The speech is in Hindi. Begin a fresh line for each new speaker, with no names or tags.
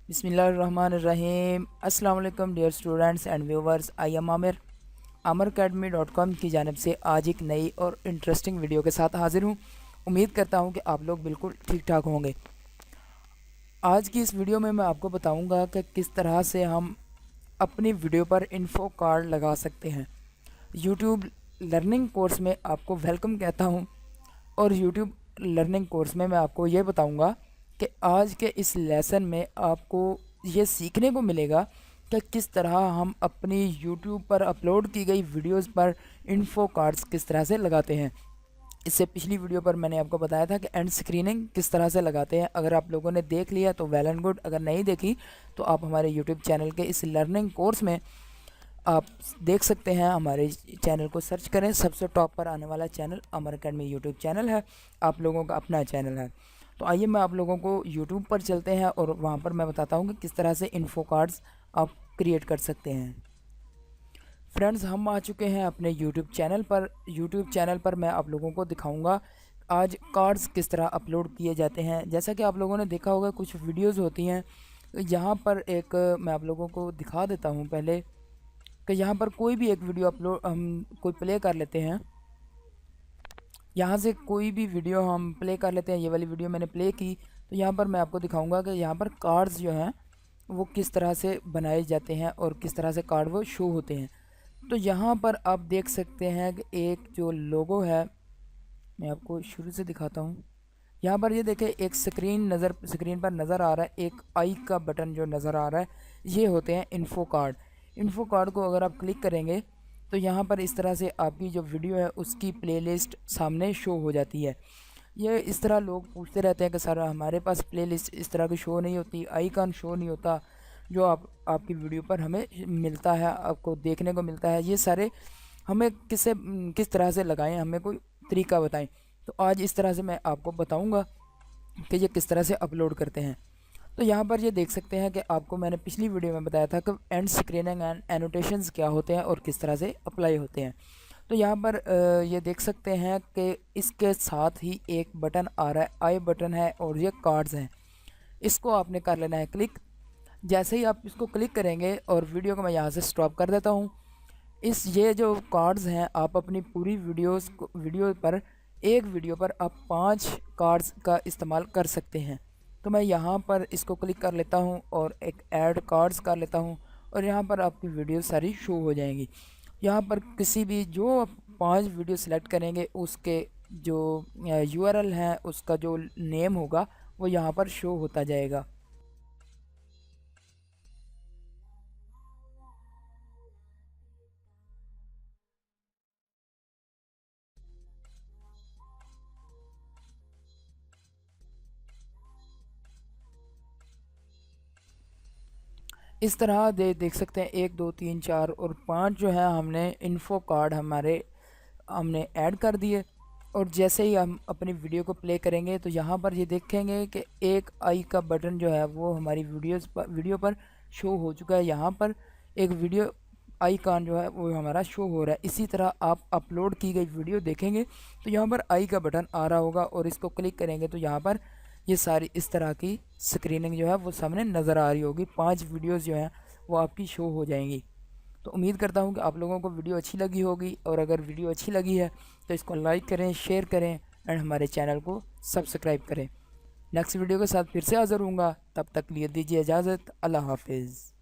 बिस्मिल्लाहिर्रहमानिर्रहीम। अस्सलाम वालेकुम dear students and viewers. I am amaracademy.com की जानिब से आज एक नई और इंटरेस्टिंग वीडियो के साथ हाजिर हूँ। उम्मीद करता हूँ कि आप लोग बिल्कुल ठीक ठाक होंगे। आज की इस वीडियो में मैं आपको बताऊँगा कि किस तरह से हम अपनी वीडियो पर इन्फो कार्ड लगा सकते हैं। यूट्यूब लर्निंग कोर्स में आपको वेलकम कहता हूँ और यूट्यूब लर्निंग कोर्स में मैं आपको ये बताऊँगा कि आज के इस लेसन में आपको ये सीखने को मिलेगा कि किस तरह हम अपनी यूट्यूब पर अपलोड की गई वीडियोस पर इन्फो कार्ड्स किस तरह से लगाते हैं। इससे पिछली वीडियो पर मैंने आपको बताया था कि एंड स्क्रीनिंग किस तरह से लगाते हैं। अगर आप लोगों ने देख लिया तो वेल एंड गुड, अगर नहीं देखी तो आप हमारे यूट्यूब चैनल के इस लर्निंग कोर्स में आप देख सकते हैं। हमारे चैनल को सर्च करें, सबसे टॉप पर आने वाला चैनल अमर अकेडमी यूट्यूब चैनल है, आप लोगों का अपना चैनल है। तो आइए मैं आप लोगों को यूट्यूब पर चलते हैं और वहाँ पर मैं बताता हूँ कि किस तरह से इन्फो कार्ड्स आप क्रिएट कर सकते हैं। फ्रेंड्स, हम आ चुके हैं अपने यूट्यूब चैनल पर। यूट्यूब चैनल पर मैं आप लोगों को दिखाऊंगा आज कार्ड्स किस तरह अपलोड किए जाते हैं। जैसा कि आप लोगों ने देखा होगा कुछ वीडियोस होती हैं, यहाँ पर एक मैं आप लोगों को दिखा देता हूँ पहले कि यहाँ पर कोई भी एक वीडियो अपलोड हम कोई प्ले कर लेते हैं। यहाँ से कोई भी वीडियो हम प्ले कर लेते हैं। ये वाली वीडियो मैंने प्ले की तो यहाँ पर मैं आपको दिखाऊंगा कि यहाँ पर कार्ड्स जो हैं वो किस तरह से बनाए जाते हैं और किस तरह से कार्ड वो शो होते हैं। तो यहाँ पर आप देख सकते हैं कि एक जो लोगो है, मैं आपको शुरू से दिखाता हूँ। यहाँ पर ये देखें, एक स्क्रीन पर नज़र आ रहा है, एक आई का बटन जो नज़र आ रहा है, ये होते हैं इन्फो कार्ड। इन्फो कार्ड को अगर आप क्लिक करेंगे तो यहाँ पर इस तरह से आपकी जो वीडियो है उसकी प्लेलिस्ट सामने शो हो जाती है। ये इस तरह लोग पूछते रहते हैं कि सर हमारे पास प्लेलिस्ट इस तरह की शो नहीं होती, आइकन शो नहीं होता जो आपकी वीडियो पर हमें मिलता है, आपको देखने को मिलता है। ये सारे हमें किस तरह से लगाएं, हमें कोई तरीका बताएं। तो आज इस तरह से मैं आपको बताऊंगा कि ये किस तरह से अपलोड करते हैं। तो यहाँ पर ये देख सकते हैं कि आपको मैंने पिछली वीडियो में बताया था कि एंड स्क्रीनिंग एंड एनोटेशंस क्या होते हैं और किस तरह से अप्लाई होते हैं। तो यहाँ पर ये देख सकते हैं कि इसके साथ ही एक बटन आ रहा है, आई बटन है और ये कार्ड्स हैं। इसको आपने कर लेना है क्लिक। जैसे ही आप इसको क्लिक करेंगे और वीडियो को मैं यहाँ से स्टॉप कर देता हूँ। ये जो कार्ड्स हैं आप अपनी पूरी वीडियो पर आप 5 कार्ड्स का इस्तेमाल कर सकते हैं। तो मैं यहाँ पर इसको क्लिक कर लेता हूँ और एक ऐड कार्ड्स कर लेता हूँ और यहाँ पर आपकी वीडियो सारी शो हो जाएंगी। यहाँ पर किसी भी जो 5 वीडियो सेलेक्ट करेंगे उसके जो यूआरएल हैं, उसका जो नेम होगा वो यहाँ पर शो होता जाएगा। इस तरह देख सकते हैं 1 2 3 4 और 5 जो है हमने इन्फो कार्ड हमने ऐड कर दिए। और जैसे ही हम अपनी वीडियो को प्ले करेंगे तो यहाँ पर ये देखेंगे कि एक आई का बटन जो है वो हमारी वीडियो पर शो हो चुका है। यहाँ पर एक वीडियो आइकॉन जो है वो हमारा शो हो रहा है। इसी तरह आप अपलोड की गई वीडियो देखेंगे तो यहाँ पर आई का बटन आ रहा होगा और इसको क्लिक करेंगे तो यहाँ पर ये सारी इस तरह की स्क्रीनिंग जो है वो सामने नज़र आ रही होगी। 5 वीडियोस जो हैं वो आपकी शो हो जाएंगी। तो उम्मीद करता हूँ कि आप लोगों को वीडियो अच्छी लगी होगी और अगर वीडियो अच्छी लगी है तो इसको लाइक करें, शेयर करें एंड हमारे चैनल को सब्सक्राइब करें। नेक्स्ट वीडियो के साथ फिर से हाज़िर होऊंगा, तब तक लिए दीजिए इजाज़त। अल्लाह हाफिज़।